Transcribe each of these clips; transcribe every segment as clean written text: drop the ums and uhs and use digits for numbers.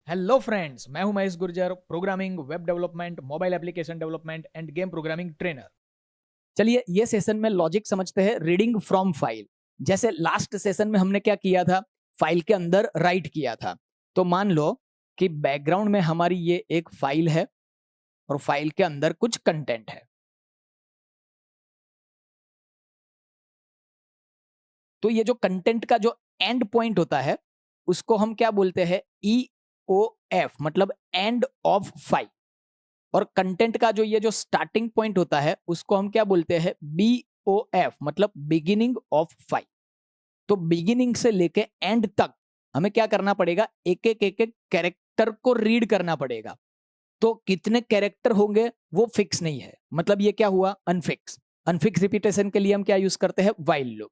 Hello friends, मैं हूं Mahesh Gurjar, programming, web development, mobile application development end game programming trainer. चलिए ये सेशन में लॉजिक समझते हैं रीडिंग फ्रॉम फाइल। जैसे लास्ट सेशन में हमने क्या किया था, फाइल के अंदर राइट किया था। तो मान लो कि बैकग्राउंड में हमारी ये एक फाइल है और फाइल के अंदर कुछ कंटेंट है। तो ये जो कंटेंट का जो एंड पॉइंट होता है उसको हम क्या बोलते हैं, ई ओ एफ, मतलब एंड ऑफ फाइल। और कंटेंट का जो ये जो स्टार्टिंग पॉइंट होता है उसको हम क्या बोलते हैं, बी ओ एफ, मतलब बिगिनिंग ऑफ फाइल। तो बिगिनिंग से लेके एंड तक हमें क्या करना पड़ेगा, एक एक कैरेक्टर को रीड करना पड़ेगा। तो कितने कैरेक्टर होंगे वो फिक्स नहीं है, मतलब ये क्या हुआ, अनफिक्स। अनफिक्स रिपीटेशन के लिए हम क्या यूज करते हैं, व्हाइल लूप।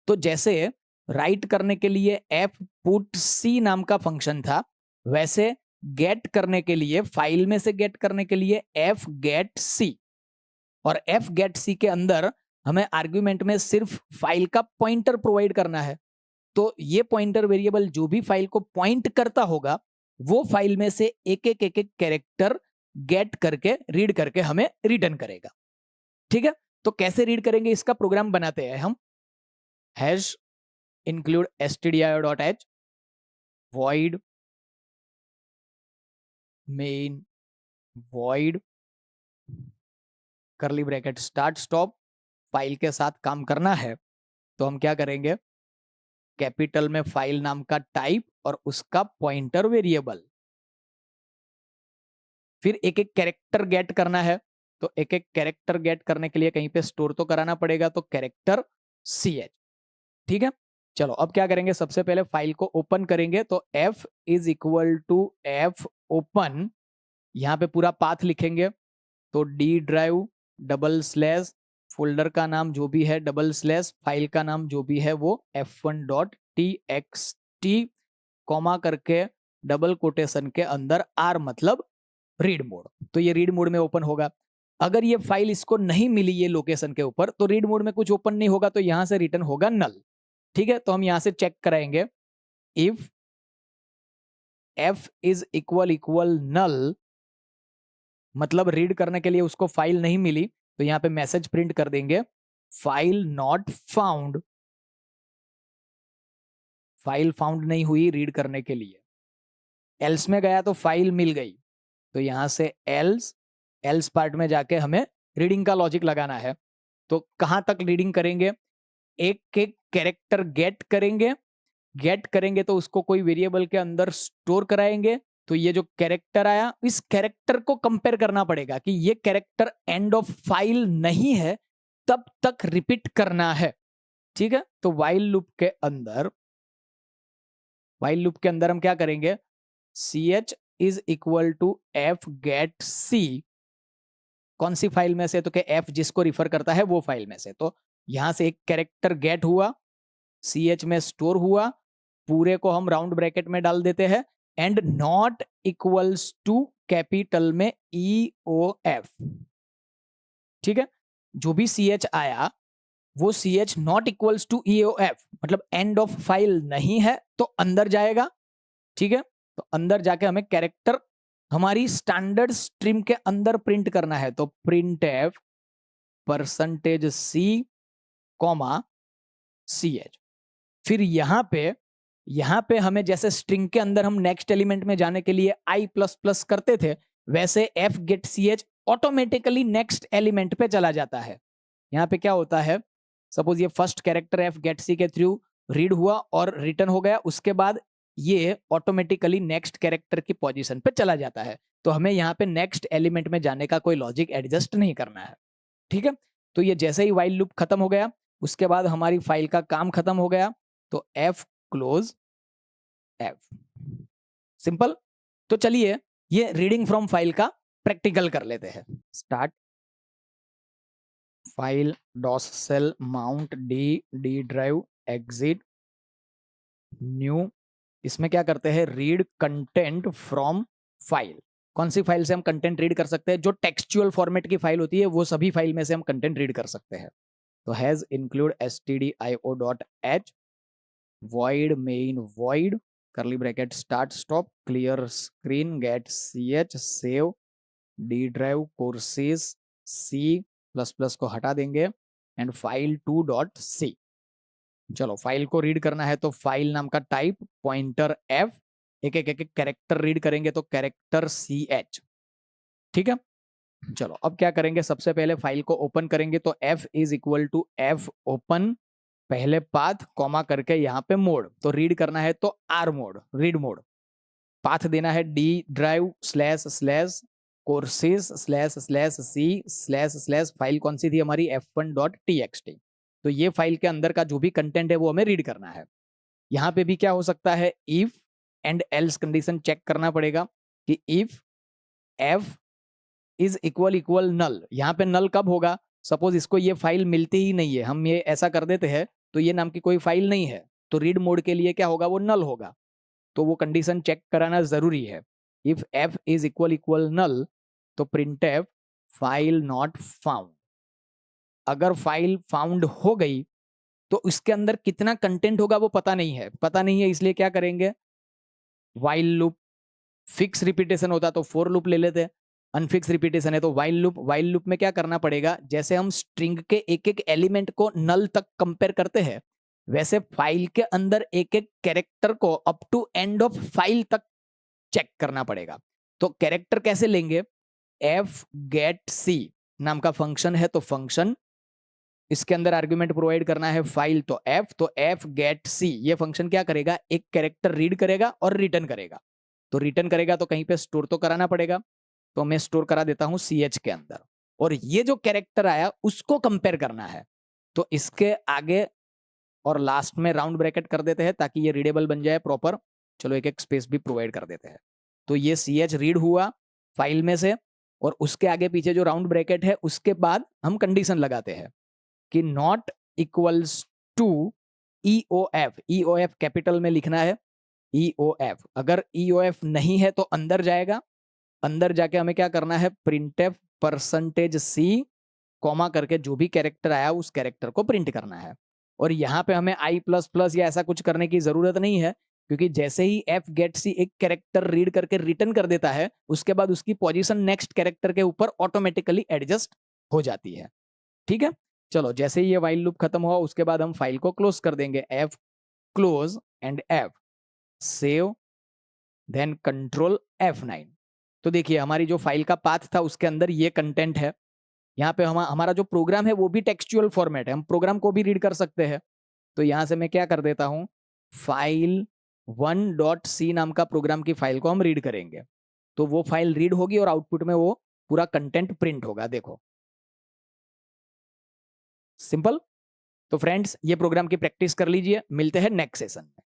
तो जैसे राइट करने के लिए एफ पुट सी नाम का फंक्शन था, वैसे गेट करने के लिए, फाइल में से गेट करने के लिए एफ गेट सी। और एफ गेट सी के अंदर हमें आर्ग्यूमेंट में सिर्फ फाइल का पॉइंटर प्रोवाइड करना है। तो ये पॉइंटर वेरिएबल जो भी फाइल को पॉइंट करता होगा वो फाइल में से एक एक कैरेक्टर गेट करके, रीड करके हमें रिटर्न करेगा। ठीक है, तो कैसे रीड करेंगे इसका प्रोग्राम बनाते हैं हम। Hash include stdio.h void main void curly bracket start stop. File के साथ काम करना है तो हम क्या करेंगे, कैपिटल में फाइल नाम का टाइप और उसका पॉइंटर वेरिएबल। फिर एक एक कैरेक्टर गेट करना है, तो एक एक कैरेक्टर गेट करने के लिए कहीं पे स्टोर तो कराना पड़ेगा, तो कैरेक्टर सी एच। ठीक है, चलो अब क्या करेंगे, सबसे पहले फाइल को ओपन करेंगे। तो F is equal to F open, यहाँ पे पूरा पाथ लिखेंगे। तो D drive double slash, folder का नाम जो भी है डबल स्लैश, फाइल का नाम जो भी है वो f1.txt, कॉमा करके डबल कोटेशन के अंदर आर, मतलब रीड मोड। तो ये रीड मोड में ओपन होगा। अगर ये फाइल इसको नहीं मिली ये लोकेशन के ऊपर तो रीड मोड में कुछ ओपन नहीं होगा, तो यहां से रिटर्न होगा नल। ठीक है, तो हम यहां से चेक कराएंगे, if F is equal equal null, मतलब रीड करने के लिए उसको फाइल नहीं मिली, तो यहां पे मैसेज प्रिंट कर देंगे, file not found. File found नहीं हुई रीड करने के लिए। एल्स में गया तो फाइल मिल गई, तो यहां से एल्स, एल्स पार्ट में जाके हमें रीडिंग का लॉजिक लगाना है। तो कहां तक रीडिंग करेंगे, एक एक कैरेक्टर गेट करेंगे। गेट करेंगे तो उसको कोई वेरिएबल के अंदर स्टोर कराएंगे। तो ये जो कैरेक्टर आया, इस कैरेक्टर को कंपेयर करना पड़ेगा कि ये कैरेक्टर एंड ऑफ फाइल नहीं है, तब तक रिपीट करना है। ठीक है, तो वाइल लूप के अंदर, वाइल लूप के अंदर हम क्या करेंगे, C H is equal to F get C. कौन सी फाइल में से, तो क्या एफ जिसको रिफर करता है वो फाइल में से। तो यहां से एक कैरेक्टर गेट हुआ, सी एच में स्टोर हुआ, पूरे को हम राउंड ब्रैकेट में डाल देते हैं, and not equals to capital में ई ओ एफ। ठीक है, जो भी सी एच आया वो C H not equals to E O F, मतलब एंड ऑफ फाइल नहीं है, तो अंदर जाएगा। ठीक है, तो अंदर जाके हमें कैरेक्टर हमारी स्टैंडर्ड स्ट्रीम के अंदर प्रिंट करना है। तो print F percentage C comma C H. फिर यहां पे हमें जैसे स्ट्रिंग के अंदर हम नेक्स्ट एलिमेंट में जाने के लिए आई प्लस प्लस करते थे, वैसे F get C H automatically next element पे चला जाता है। यहाँ पे क्या होता है, सपोज ये फर्स्ट कैरेक्टर एफ गेट सी के थ्रू रीड हुआ और रिटर्न हो गया, उसके बाद ये ऑटोमेटिकली नेक्स्ट कैरेक्टर की पोजीशन पे चला जाता है। तो हमें यहाँ पे नेक्स्ट एलिमेंट में जाने का कोई लॉजिक एडजस्ट नहीं करना है। ठीक है, तो ये जैसे ही वाइल लूप खत्म हो गया, उसके बाद हमारी फाइल का काम खत्म हो गया। तो एफ क्लोज एफ, सिंपल। तो चलिए ये रीडिंग फ्रॉम फाइल का प्रैक्टिकल कर लेते हैं। Start file DOS shell mount D, D drive exit new. इसमें क्या करते हैं, रीड कंटेंट फ्रॉम फाइल। कौन सी फाइल से हम कंटेंट रीड कर सकते हैं, जो टेक्सचुअल फॉर्मेट की फाइल होती है वो सभी फाइल में से हम कंटेंट रीड कर सकते हैं। तो hash include stdio.h void main void curly bracket start stop clear screen get ch save D drive courses C plus plus को हटा देंगे एंड फाइल 2.c। चलो फाइल को रीड करना है तो फाइल नाम का टाइप पॉइंटर f, एक एक एक कैरेक्टर रीड करेंगे तो कैरेक्टर ch। ठीक है, चलो अब क्या करेंगे, सबसे पहले फाइल को ओपन करेंगे तो f is equal to f open पहले पाथ कॉमा करके यहाँ पे मोड, तो रीड करना है तो r mode read mode, path देना है d drive slash slash courses slash slash C slash slash, file कौन सी थी हमारी f1.txt। तो ये फाइल के अंदर का जो भी कंटेंट है वो हमें रीड करना है। यहाँ पे भी क्या हो सकता है, if and else condition check करना पड़ेगा कि if f is equal equal null, यहाँ पे नल कब होगा, सपोज इसको ये फाइल मिलती ही नहीं है, हम ये ऐसा कर देते हैं तो ये नाम की कोई फाइल नहीं है, तो रीड मोड के लिए क्या होगा, वो नल होगा, तो वो कंडीशन चेक कराना जरूरी है। If f is equal equal null तो printf फाइल नॉट फाउंड, अगर फाइल फाउंड हो गई तो इसके अंदर कितना कंटेंट होगा वो पता नहीं है, पता नहीं है इसलिए क्या करेंगे, वाइल लूप, फिक्स रिपीटेशन होता तो फॉर लूप ले लेते, अनफिक्स रिपीटेशन है तो वाइल लूप। वाइल लूप में क्या करना पड़ेगा, जैसे हम स्ट्रिंग के एक एक एलिमेंट को नल तक कंपेयर करते हैं वैसे फाइल के अंदर एक एक कैरेक्टर को up to end of file तक चेक करना पड़ेगा। तो कैरेक्टर कैसे लेंगे, f get c नाम का फंक्शन है, तो फंक्शन इसके अंदर आर्गुमेंट प्रोवाइड करना है फाइल तो f get c, ये फंक्शन क्या करेगा, एक कैरेक्टर रीड करेगा और रिटर्न करेगा, तो रिटर्न करेगा तो कहीं पे स्टोर तो कराना पड़ेगा, तो मैं स्टोर करा देता हूं ch के अंदर, और ये जो कैरेक्टर आया उसको कंपेयर करना है, तो इसके आगे और लास्ट में राउंड ब्रैकेट कर देते हैं ताकि ये रीडेबल बन जाए प्रॉपर। चलो एक एक स्पेस भी प्रोवाइड कर देते हैं, तो ये ch रीड हुआ फाइल में से, और उसके आगे पीछे जो राउंड ब्रैकेट है उसके बाद हम कंडीशन लगाते हैं कि not equals to EOF, EOF capital में लिखना है EOF, अगर EOF नहीं है तो अंदर जाएगा, अंदर जाके हमें क्या करना है, printf %c कॉमा करके जो भी कैरेक्टर आया उस कैरेक्टर को प्रिंट करना है। और यहाँ पे हमें i++ या ऐसा कुछ करने की जरूरत नहीं है, क्योंकि जैसे ही f get c एक कैरेक्टर रीड करके रिटर्न कर देता है उसके बाद उसकी पोजीशन नेक्स्ट कैरेक्टर के ऊपर ऑटोमेटिकली एडजस्ट हो जाती है। ठीक है, चलो जैसे ही ये वाइल लूप खत्म हुआ उसके बाद हम फाइल को क्लोज कर देंगे, f close and f save then control F9। तो देखिए हमारी जो फाइल का पाथ था उसके अंदर ये कंटेंट है, यहाँ पे हमारा जो प्रोग्राम है वो भी टेक्सचुअल फॉर्मेट है, हम प्रोग्राम को भी रीड कर सकते हैं। तो यहाँ से मैं क्या कर देता हूँ, फाइल 1.c नाम का प्रोग्राम की फाइल को हम रीड करेंगे, तो वो फाइल रीड होगी और आउटपुट में वो पूरा कंटेंट प्रिंट होगा, देखो सिंपल। तो फ्रेंड्स ये प्रोग्राम की प्रैक्टिस कर लीजिए, मिलते हैं नेक्स्ट सेशन में।